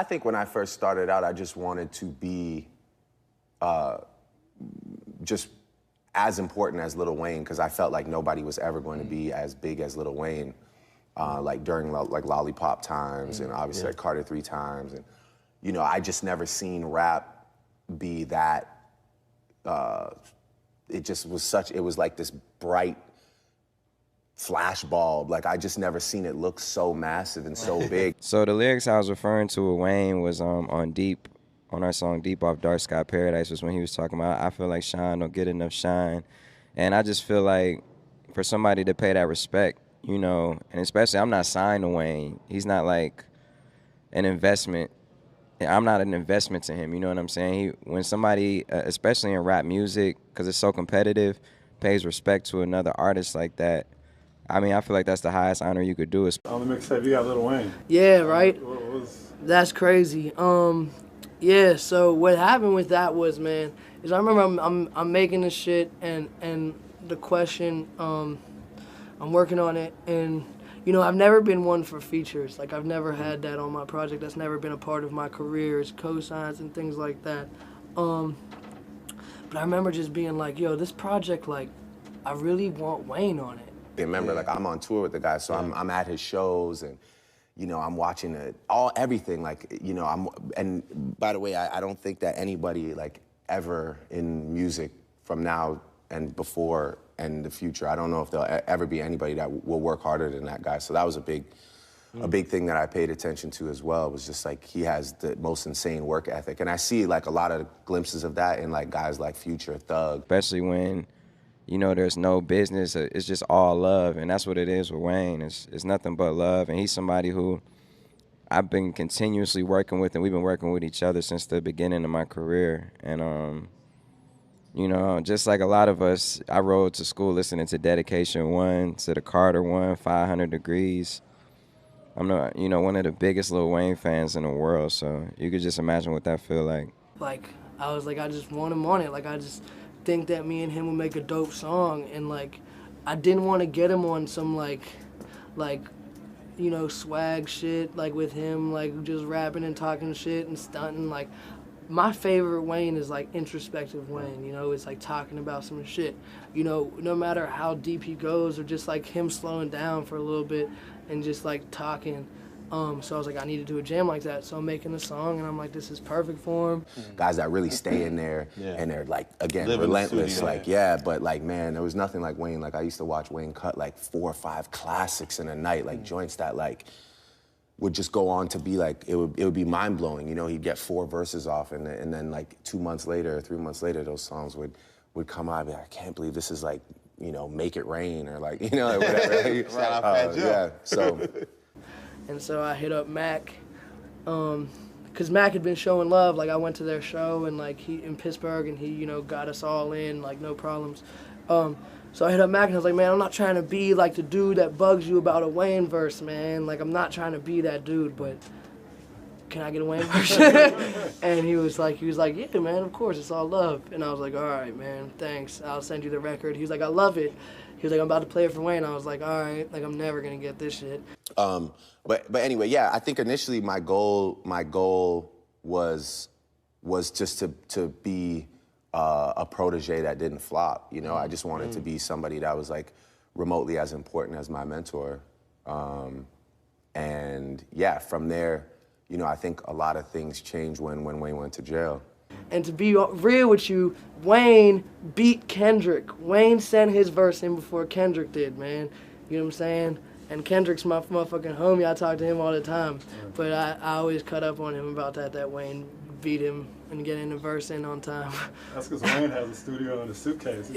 I think when I first started out, I just wanted to be just as important as Lil Wayne, because I felt like nobody was ever going to be as big as Lil Wayne, like during like Lollipop times and obviously like Carter 3 times. And, you know, I just never seen rap be that, it just was such, it was like this bright flash bulb. Like I just never seen it look so massive and so big. So the lyrics I was referring to with Wayne was on Deep, on our song Deep off Dark Sky Paradise, was when he was talking about, I feel like Shine don't get enough shine. And I just feel like for somebody to pay that respect, you know, and especially I'm not signed to Wayne. He's not like an investment. I'm not an investment to him, you know what I'm saying? When somebody, especially in rap music, because it's so competitive, pays respect to another artist like that, I mean, I feel like that's the highest honor you could do. On the mixtape, you got Lil Wayne. Yeah, right? That's crazy. Yeah, so what happened with that was, man, is I remember I'm making this shit and the question, I'm working on it, and you know, I've never been one for features. Like, I've never had that on my project. That's never been a part of my career, is cosigns and things like that. But I remember just being like, yo, this project, like, I really want Wayne on it. Remember, like, I'm on tour with the guy, so I'm at his shows, and, you know, I'm watching everything, like, you know, and by the way, I don't think that anybody, like, ever in music from now and before and the future, I don't know if there'll ever be anybody that will work harder than that guy. So that was a big thing that I paid attention to as well. It was just like, he has the most insane work ethic. And I see like a lot of glimpses of that in like guys like Future, Thug. Especially when, you know, there's no business, it's just all love. And that's what it is with Wayne. It's nothing but love. And he's somebody who I've been continuously working with, and we've been working with each other since the beginning of my career. And, you know, just like a lot of us, I rode to school listening to Dedication 1, to the Carter 1, 500 Degrees. I'm not, you know, one of the biggest Lil Wayne fans in the world, so you could just imagine what that feel like. Like, I was like, I just want him on it. Like, I just think that me and him would make a dope song, and like, I didn't want to get him on some like, you know, swag shit, like with him, like just rapping and talking shit and stunting. Like, my favorite Wayne is like introspective Wayne, you know, it's like talking about some shit, you know, no matter how deep he goes, or just like him slowing down for a little bit and just like talking. So I was like, I need to do a jam like that. So I'm making a song, and I'm like, this is perfect for him. Guys that really stay in there, and they're like, again, relentless. Like, but like, man, there was nothing like Wayne. Like, I used to watch Wayne cut like 4 or 5 classics in a night, like joints that like would just go on to be like, it would be mind blowing. You know, he'd get 4 verses off, and then like 2 months later or 3 months later, those songs would come out. I'd be like, I can't believe this is like, you know, Make It Rain, or like, you know, like whatever. Shout out Fat Joe. Yeah, so. And so I hit up Mac, because Mac had been showing love. Like, I went to their show, and like, he in Pittsburgh, and he, you know, got us all in, like, no problems. So I hit up Mac, and I was like, man, I'm not trying to be like the dude that bugs you about a Wayne verse, man. Like, I'm not trying to be that dude, but can I get a Wayne verse? And he was like, yeah, man, of course, it's all love. And I was like, all right, man, thanks. I'll send you the record. He was like, I love it. He was like, I'm about to play it for Wayne. I was like, all right, like, I'm never gonna get this shit. But anyway, yeah, I think initially my goal was just to be a protege that didn't flop. You know, I just wanted to be somebody that was like remotely as important as my mentor. And yeah, from there, you know, I think a lot of things changed when Wayne went to jail. And to be real with you, Wayne beat Kendrick. Wayne sent his verse in before Kendrick did, man. You know what I'm saying? And Kendrick's my motherfucking homie. I talk to him all the time. But I always cut up on him about that Wayne beat him and get in the verse in on time. That's because Wayne has a studio in the suitcase.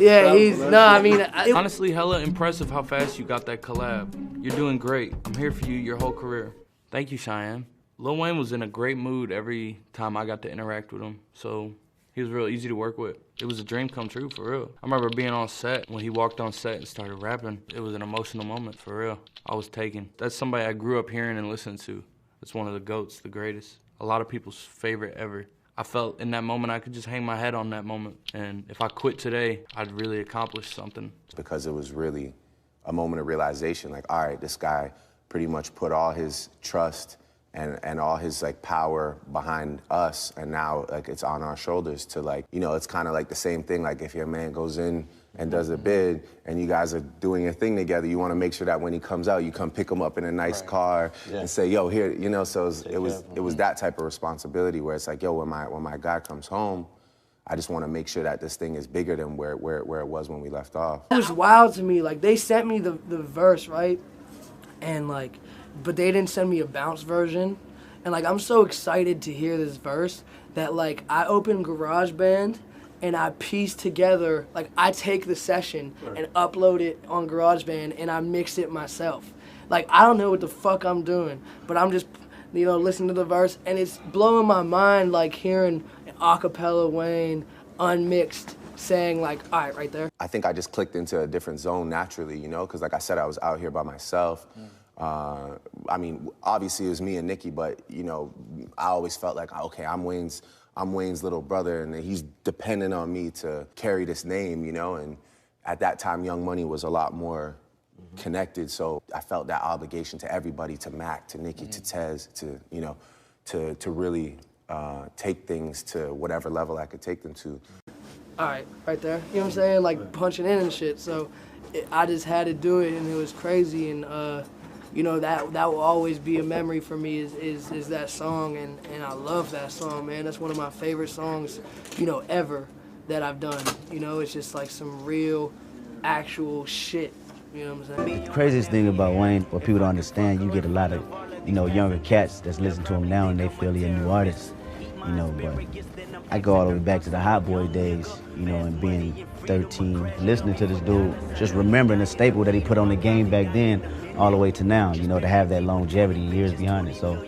Honestly, hella impressive how fast you got that collab. You're doing great. I'm here for you your whole career. Thank you, Cheyenne. Lil Wayne was in a great mood every time I got to interact with him, so he was real easy to work with. It was a dream come true, for real. I remember being on set, when he walked on set and started rapping, it was an emotional moment, for real. I was taken. That's somebody I grew up hearing and listening to. It's one of the GOATs, the greatest. A lot of people's favorite ever. I felt in that moment I could just hang my head on that moment, and if I quit today, I'd really accomplish something. Because it was really a moment of realization, like, all right, this guy pretty much put all his trust and all his like power behind us, and now like it's on our shoulders to like, you know, it's kind of like the same thing. Like if your man goes in and does a bid and you guys are doing a thing together, you want to make sure that when he comes out, you come pick him up in a nice car and say, yo, here, you know. So it was that type of responsibility where it's like, yo, when my guy comes home, I just want to make sure that this thing is bigger than where it was when we left off. It was wild to me. Like they sent me the verse, right? And like, but they didn't send me a bounce version. And like, I'm so excited to hear this verse that like I open GarageBand and I piece together, like I take the session and upload it on GarageBand and I mix it myself. Like I don't know what the fuck I'm doing, but I'm just, you know, listening to the verse and it's blowing my mind, like hearing an acapella Wayne unmixed saying like, all right, right there. I think I just clicked into a different zone naturally, you know, because like I said, I was out here by myself. I mean, obviously it was me and Nicki, but you know, I always felt like, okay, I'm Wayne's little brother, and he's dependent on me to carry this name, you know. And at that time, Young Money was a lot more connected, so I felt that obligation to everybody, to Mac, to Nicki, to Tez, to, you know, to really take things to whatever level I could take them to. All right, right there. You know what I'm saying? Like punching in and shit. So I just had to do it, and it was crazy. And you know, that will always be a memory for me is that song, and I love that song, man. That's one of my favorite songs, you know, ever that I've done. You know, it's just like some real, actual shit. You know what I'm saying? The craziest thing about Wayne, what people don't understand, you get a lot of, you know, younger cats that's listening to him now and they feel he's a new artist, you know, but I go all the way back to the Hot Boy days, you know, and being 13, listening to this dude, just remembering the staple that he put on the game back then all the way to now, you know, to have that longevity years behind it. So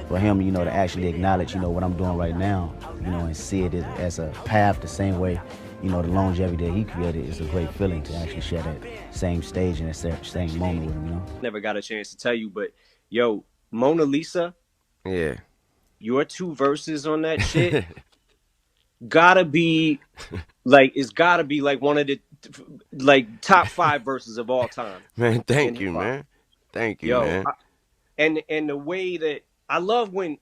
for him, you know, to actually acknowledge, you know, what I'm doing right now, you know, and see it as a path the same way, you know, the longevity that he created is a great feeling to actually share that same stage and that same moment with him, you know. Never got a chance to tell you, but yo, Mona Lisa, Yeah. your 2 verses on that shit gotta be like, it's gotta be like one of the like top 5 verses of all time. Man, thank you, man. Thank you, man. And the way that I love when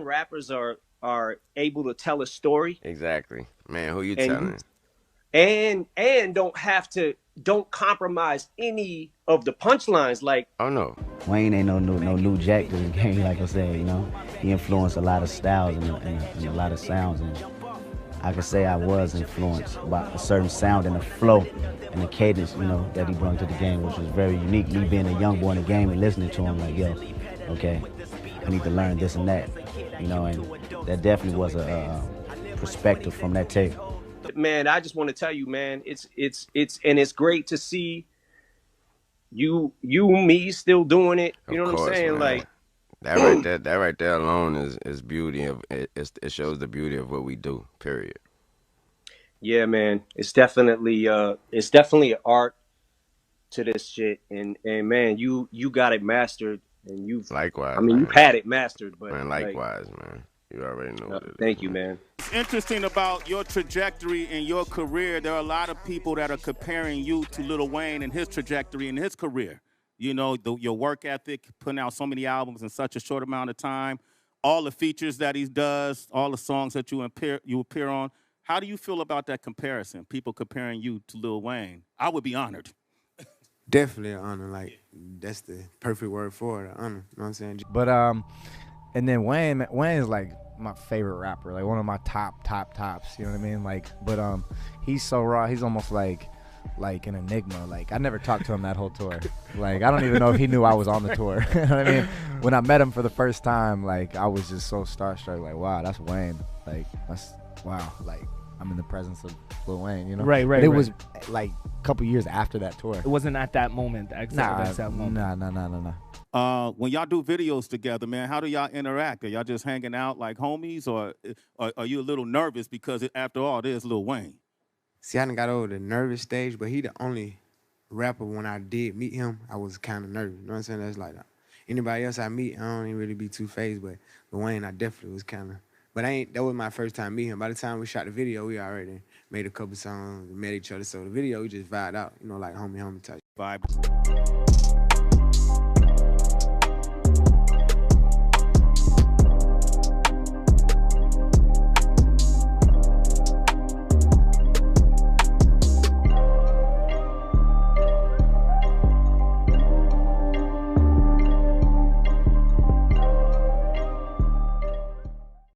rappers are able to tell a story. Exactly. Man, who you telling? And don't compromise any of the punchlines. Like, Oh no. Wayne ain't no new jack to the game, like I said, you know. He influenced a lot of styles and a lot of sounds, and I could say I was influenced by a certain sound and the flow and the cadence, you know, that he brought to the game, which was very unique. Me being a young boy in the game and listening to him, like, yo, okay, I need to learn this and that, you know, and that definitely was a perspective from that tape. man, I just want to tell you, man, it's great to see you me still doing it. You know what I'm saying? Man. Like that right there alone is beauty of it. It shows the beauty of what we do. Period. Yeah, man, it's definitely an art to this shit, and man, you got it mastered, and you've Likewise. I mean, man. you've had it mastered, but Man, likewise, man. You already know what it is. Thank you, man. It's interesting about your trajectory and your career. There are a lot of people that are comparing you to Lil Wayne and his trajectory and his career. You know, your work ethic, putting out so many albums in such a short amount of time, all the features that he does, all the songs that you appear on. How do you feel about that comparison? People comparing you to Lil Wayne. I would be honored. Definitely an honor. Like, that's the perfect word for it, an honor. You know what I'm saying? But and then Wayne is like my favorite rapper, like one of my tops. You know what I mean? Like, but he's so raw. He's almost like an enigma. Like, I never talked to him that whole tour. Like, I don't even know if he knew I was on the tour. You know what I mean? When I met him for the first time, like, I was just so starstruck. Like, wow, that's Wayne. Like, that's wow. Like, I'm in the presence of Lil Wayne, you know? Right. But it was like a couple years after that tour. It wasn't at that moment. No. When y'all do videos together, man, how do y'all interact? Are y'all just hanging out like homies, or are you a little nervous because after all, there's Lil Wayne? See, I done got over the nervous stage, but he the only rapper when I did meet him, I was kind of nervous. You know what I'm saying? That's like anybody else I meet, I don't even really be too phased, but Lil Wayne, I definitely was kind of. But that was my first time meeting him. By the time we shot the video, we already made a couple songs, met each other. So the video, we just vibed out, you know, like homie type vibe.